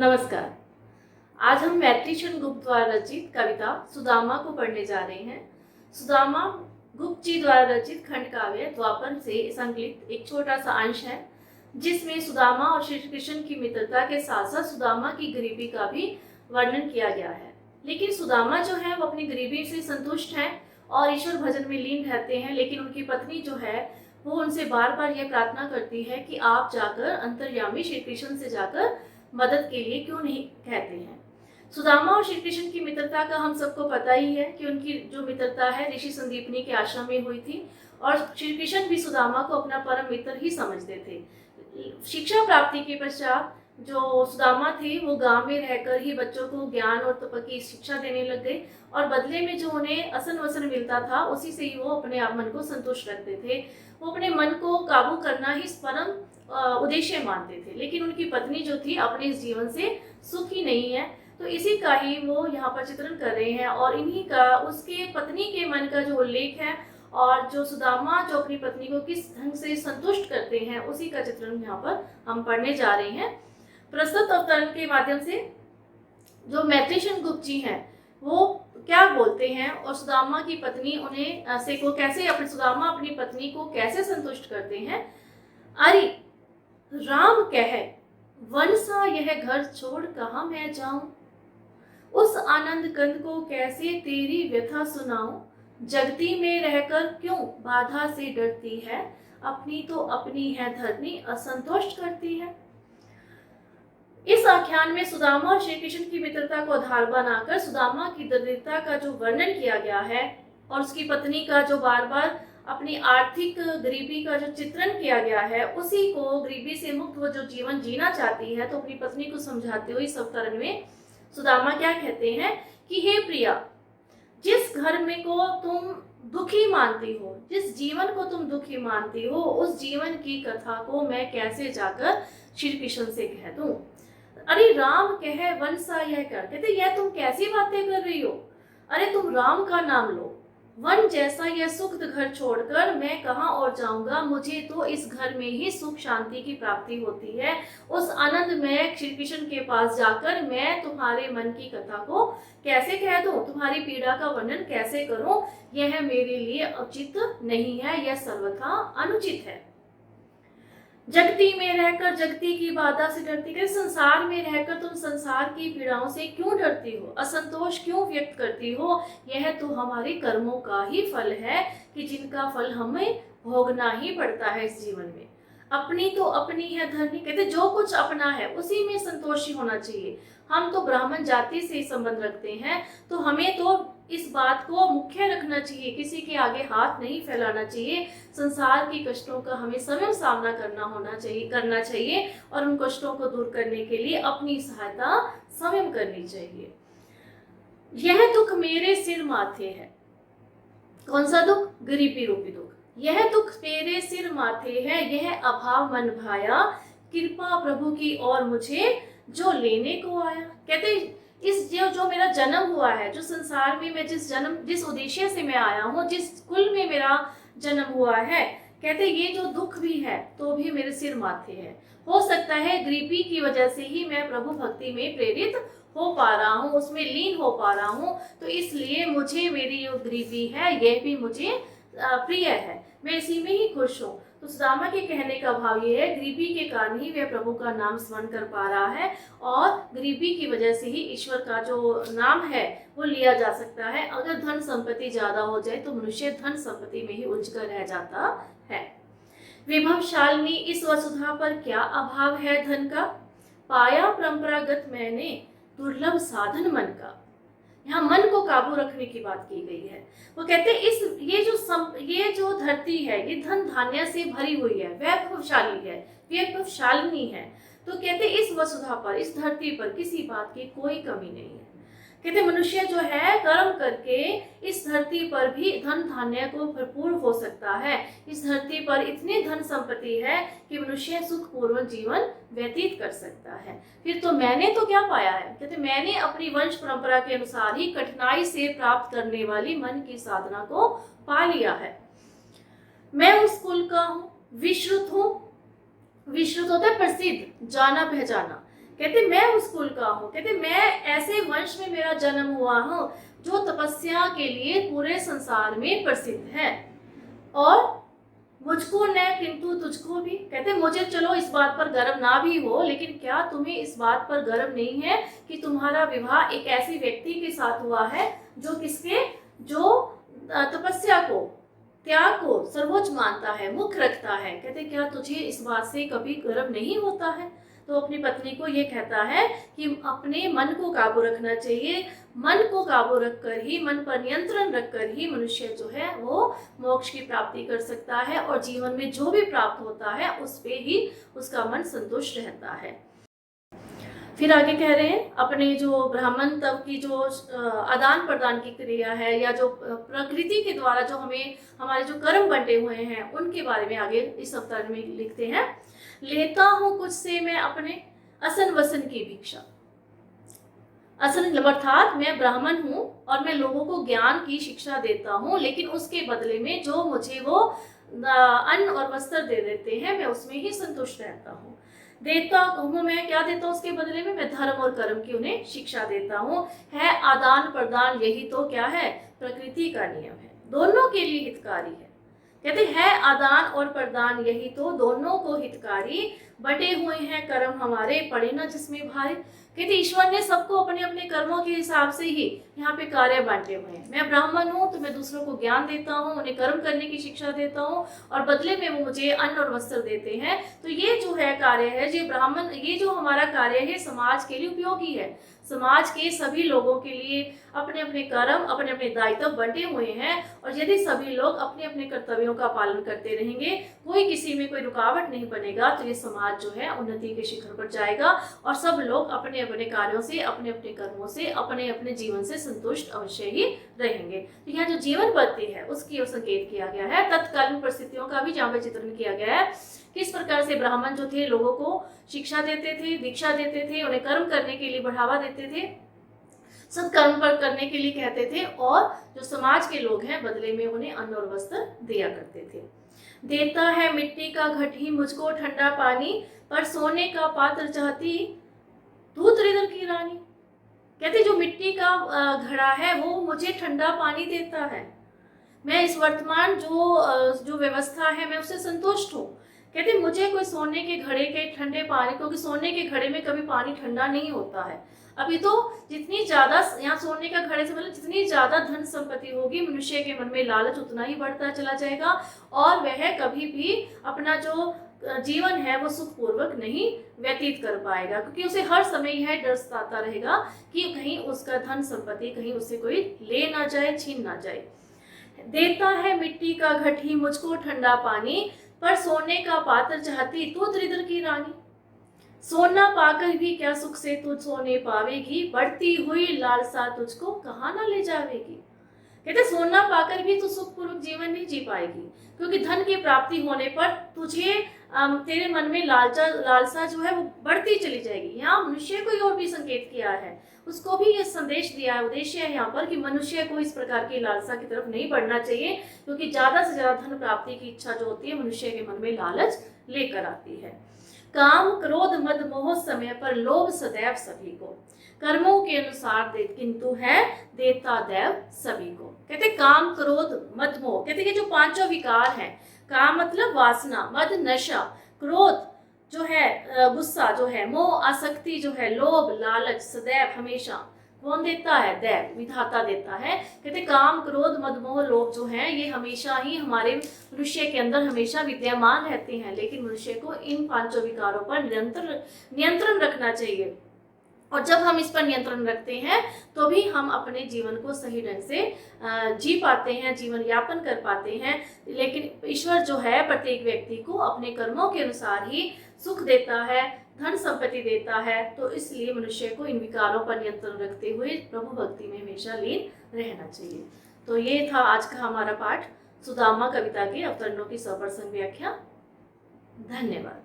नमस्कार। आज हम मैत्री गुप्त द्वारा रचित कविता सुदामा को पढ़ने जा रहे हैं। सुदामा गुप्त जी द्वारा रचित खंड काव्य द्वापर से संकलित एक छोटा सा अंश है, जिसमें सुदामा और श्री कृष्ण की मित्रता के साथ साथ सुदामा की गरीबी का भी वर्णन किया गया है। लेकिन सुदामा जो है वो अपनी गरीबी से संतुष्ट है और ईश्वर भजन में लीन रहते हैं। लेकिन उनकी पत्नी जो है वो उनसे बार बार यह प्रार्थना करती है कि आप जाकर अंतर्यामी श्री कृष्ण से जाकर मदद के लिए क्यों नहीं कहते हैं। सुदामा और श्री कृष्ण की मित्रता का हम सबको पता ही है कि उनकी जो मित्रता है ऋषि संदीपनी के आश्रम में हुई थी और श्री कृष्ण भी सुदामा को अपना परम मित्र ही समझते थे। शिक्षा प्राप्ति के पश्चात जो सुदामा थे वो गांव में रहकर ही बच्चों को ज्ञान और तप की शिक्षा देने लग गए और बदले में जो उन्हें असन वसन मिलता था उसी से ही वो अपने आप मन को संतुष्ट रखते थे। वो अपने मन को काबू करना ही परम उद्देश्य मानते थे। लेकिन उनकी पत्नी जो थी अपने इस जीवन से सुखी नहीं है, तो इसी का ही वो यहाँ पर चित्रण कर रहे हैं और इन्हीं का उसके पत्नी के मन का जो उल्लेख है और जो सुदामा जो अपनी पत्नी को किस ढंग से संतुष्ट करते हैं उसी का चित्रण यहाँ पर हम पढ़ने जा रहे हैं। प्रस्तुत अवतरण के माध्यम से जो मैत्री गुप्त जी हैं वो क्या बोलते हैं और सुदामा की पत्नी उन्हें से को कैसे अपने सुदामा अपनी पत्नी को कैसे संतुष्ट करते हैं। अरे राम कहे वन सा यह घर छोड़ कहाँ मैं जाऊं, उस आनंद कंद को कैसे तेरी व्यथा सुनाऊं, जगती में रहकर क्यों बाधा से डरती है, अपनी तो अपनी है धरनी असंतुष्ट करती है। इस आख्यान में सुदामा और श्री कृष्ण की मित्रता को आधार बनाकर सुदामा की दरिद्रता का जो वर्णन किया गया है और उसकी पत्नी का जो बार बार अपनी आर्थिक गरीबी का जो चित्रण किया गया है, उसी को गरीबी से मुक्त वो जो जीवन जीना चाहती है तो अपनी पत्नी को समझाते हुए इस अवतरण में सुदामा क्या कहते हैं कि हे प्रिया, जिस घर में को तुम दुखी मानती हो, जिस जीवन को तुम दुखी मानती हो, उस जीवन की कथा को मैं कैसे जाकर श्री कृष्ण से कह दूं। अरे राम कहे वन सा यह कर, कहते यह तुम कैसी बातें कर रही हो, अरे तुम राम का नाम लो, वन जैसा यह सुख घर छोड़कर मैं कहाँ और जाऊंगा, मुझे तो इस घर में ही सुख शांति की प्राप्ति होती है। उस आनंद में श्री कृष्ण के पास जाकर मैं तुम्हारे मन की कथा को कैसे कह दूं, तुम्हारी पीड़ा का वर्णन कैसे करूं, यह मेरे लिए उचित नहीं है, यह सर्वथा अनुचित है। जगती में रहकर जगती की बाधा से डरती, कि संसार में रहकर तुम संसार की पीड़ाओं से क्यों डरती हो, असंतोष क्यों व्यक्त करती हो, यह तो हमारे कर्मों का ही फल है कि जिनका फल हमें भोगना ही पड़ता है इस जीवन में। अपनी तो अपनी है धरनी, कहते जो कुछ अपना है उसी में संतोषी होना चाहिए। हम तो ब्राह्मण जाति से संबंध रखते हैं तो हमें तो इस बात को मुख्य रखना चाहिए, किसी के आगे हाथ नहीं फैलाना चाहिए। संसार की कष्टों का हमें स्वयं सामना करना चाहिए और उन कष्टों को दूर करने के लिए अपनी सहायता स्वयं करनी चाहिए। यह दुख मेरे सिर माथे है, कौन सा दुख, गरीबी रूपी दुख, यह दुख मेरे सिर माथे है, यह अभाव मन भाया, कृपा प्रभु की और मुझे जो लेने को आया। कहते इस जो मेरा जन्म हुआ है, जो संसार में मैं जिस उद्देश्य से मैं आया हूँ, जिस कुल में मेरा जन्म हुआ है, कहते ये जो दुख भी है तो भी मेरे सिर माथे है। हो सकता है गरीबी की वजह से ही मैं प्रभु भक्ति में प्रेरित हो पा रहा हूँ, उसमें लीन हो पा रहा हूँ, तो इसलिए मुझे मेरी जो गरीबी है यह भी मुझे प्रिय है, मैं इसी में ही खुश हूँ। तो सुदामा के कहने का भाव ये है, गरीबी के कारण ही वह प्रभु का नाम स्मरण कर पा रहा है और गरीबी की वजह से ही ईश्वर का जो नाम है वो लिया जा सकता है। अगर धन संपत्ति ज्यादा हो जाए तो मनुष्य धन संपत्ति में ही उलझकर रह जाता है। विभवशालिनी इस वसुधा पर क्या अभाव है धन का, पाया परंपरागत मैंने दुर्लभ साधन मन का। यहाँ मन को काबू रखने की बात की गई है। वो कहते ये जो धरती है ये धन धान्य से भरी हुई है, वैभवशाली है, वैभवशालिनी है। तो कहते इस वसुधा पर, इस धरती पर किसी बात की कोई कमी नहीं है। कहते मनुष्य जो है कर्म करके इस धरती पर भी धन धान्य को भरपूर हो सकता है। इस धरती पर इतनी धन संपत्ति है कि मनुष्य सुखपूर्वक जीवन व्यतीत कर सकता है। फिर तो मैंने तो क्या पाया है, कहते मैंने अपनी वंश परंपरा के अनुसार ही कठिनाई से प्राप्त करने वाली मन की साधना को पा लिया है। मैं उस कुल का हूँ, विश्रुत हूँ, विश्रुत होता है प्रसिद्ध, जाना पहचाना। कहते मैं उस कुल का हूँ, कहते मैं ऐसे वंश में मेरा जन्म हुआ हूँ जो तपस्या के लिए पूरे संसार में प्रसिद्ध है, और मुझको न किंतु तुझको भी। कहते मुझे चलो इस बात पर गर्व ना भी हो, लेकिन क्या तुम्हें इस बात पर गर्व नहीं है कि तुम्हारा विवाह एक ऐसे व्यक्ति के साथ हुआ है जो किसके, जो तपस्या को, त्याग को सर्वोच्च मानता है, मुख रखता है। कहते क्या तुझे इस बात से कभी गर्व नहीं होता है? तो अपनी पत्नी को ये कहता है कि अपने मन को काबू रखना चाहिए, मन को काबू रखकर ही, मन पर नियंत्रण रखकर ही मनुष्य जो है वो मोक्ष की प्राप्ति कर सकता है, और जीवन में जो भी प्राप्त होता है उस पे ही उसका मन संतुष्ट रहता है। फिर आगे कह रहे हैं अपने जो ब्राह्मण तब की जो आदान प्रदान की क्रिया है, या जो प्रकृति के द्वारा जो हमें हमारे जो कर्म बंटे हुए हैं उनके बारे में आगे इस अवतार में लिखते हैं। लेता हूँ कुछ से मैं अपने असन वसन की भिक्षा। असन अर्थात मैं ब्राह्मण हूँ और मैं लोगों को ज्ञान की शिक्षा देता हूँ, लेकिन उसके बदले में जो मुझे वो अन्न और वस्त्र दे देते हैं मैं उसमें ही संतुष्ट रहता हूँ। देता हूँ मैं, क्या देता हूँ उसके बदले में? मैं धर्म और कर्म की उन्हें शिक्षा देता हूँ। है आदान प्रदान, यही तो क्या है, प्रकृति का नियम है, दोनों के लिए हितकारी है। कहते हैं आदान और प्रदान, यही तो दोनों को हितकारी, बटे हुए हैं कर्म हमारे, पड़े ना जिसमें भारी। कहते ईश्वर ने सबको अपने अपने कर्मों के हिसाब से ही यहाँ पे कार्य बांटे हुए हैं। मैं ब्राह्मण हूँ तो मैं दूसरों को ज्ञान देता हूँ, उन्हें कर्म करने की शिक्षा देता हूँ, और बदले में वो मुझे अन्न और वस्त्र देते हैं। तो ये जो है कार्य है, ये ब्राह्मण, ये जो हमारा कार्य है समाज के लिए उपयोगी है। समाज के सभी लोगों के लिए अपने अपने कर्म, अपने अपने दायित्व बंटे हुए हैं, और यदि सभी लोग अपने अपने कर्तव्यों का पालन करते रहेंगे, कोई किसी में कोई रुकावट नहीं बनेगा, तो ये समाज जो है उन्नति के शिखर पर जाएगा, और सब लोग अपने अपने कार्यों से, अपने अपने कर्मों से, अपने अपने जीवन से संतुष्ट अवश्य ही रहेंगे। तो यहाँ जो जीवन पद्धति है उसकी ओर संकेत किया गया है। तत्कालीन परिस्थितियों का भी जहाँ पे चित्रण किया गया है, किस प्रकार से ब्राह्मण जो थे लोगों को शिक्षा देते थे, दीक्षा देते थे, उन्हें कर्म करने के लिए बढ़ावा देते थे, सत्कर्म पर करने के लिए कहते थे, और जो समाज के लोग हैं बदले में उन्हें अन्न और वस्त्र दिया करते थे। देता है मिट्टी का घट ही मुझको ठंडा पानी, पर सोने का पात्र चाहती दूध रिदल की रानी। कहते जो मिट्टी का घड़ा है वो मुझे ठंडा पानी देता है, मैं इस वर्तमान जो व्यवस्था है मैं उससे संतुष्ट हूँ। कहते मुझे कोई सोने के घड़े के ठंडे पानी, क्योंकि सोने के घड़े में कभी पानी ठंडा नहीं होता है। अभी तो जितनी ज्यादा यहाँ सोने का घड़े से मतलब जितनी ज्यादा धन संपत्ति होगी, मनुष्य के मन में लालच उतना ही बढ़ता चला जाएगा, और वह कभी भी अपना जो जीवन है वो सुखपूर्वक नहीं व्यतीत कर पाएगा, क्योंकि उसे हर समय यह डर सताता रहेगा कि कहीं उसका धन संपत्ति कहीं उससे कोई ले ना जाए, छीन ना जाए। देता है मिट्टी का घट ही मुझको ठंडा पानी, पर सोने का पात्र चाहती तू दरिद्र की रानी। सोना पाकर भी क्या सुख से तू सोने पावेगी, बढ़ती हुई लालसा तुझको कहाँ ना ले जावेगी। कहते सोना पाकर भी तू सुखपूर्वक जीवन नहीं जी पाएगी, क्योंकि धन की प्राप्ति होने पर तुझे तेरे मन में लालसा जो है वो बढ़ती चली जाएगी। यहाँ मनुष्य को और भी संकेत किया है, उसको भी ये संदेश दिया है, उद्देश्य है यहाँ पर कि मनुष्य को इस प्रकार की लालसा की तरफ नहीं बढ़ना चाहिए, क्योंकि ज्यादा से ज्यादा धन प्राप्ति की इच्छा जो होती है मनुष्य के मन में लालच लेकर आती है। काम क्रोध मद मोह समय पर लोभ सदैव सभी को, कर्मों के अनुसार दे किंतु है देता दैव सभी को। कहते काम क्रोध मद मोह, कहते कि जो पांचों विकार हैं, काम मतलब वासना, मद नशा, क्रोध जो है गुस्सा जो है, मोह आसक्ति जो है, लोभ लालच, सदैव हमेशा कौन देता है? दैव, विधाता देता है। कहते काम क्रोध मद मोह लोभ जो है ये हमेशा ही हमारे मनुष्य के अंदर हमेशा विद्यमान रहते हैं, लेकिन मनुष्य को इन पांचों विकारों पर नियंत्रण रखना चाहिए, और जब हम इस पर नियंत्रण रखते हैं तो भी हम अपने जीवन को सही ढंग से जी पाते हैं, जीवन यापन कर पाते हैं। लेकिन ईश्वर जो है प्रत्येक व्यक्ति को अपने कर्मों के अनुसार ही सुख देता है, धन संपत्ति देता है, तो इसलिए मनुष्य को इन विकारों पर नियंत्रण रखते हुए प्रभु भक्ति में हमेशा लीन रहना चाहिए। तो ये था आज का हमारा पाठ, सुदामा कविता के अवतरणों की सप्रसंग व्याख्या। धन्यवाद।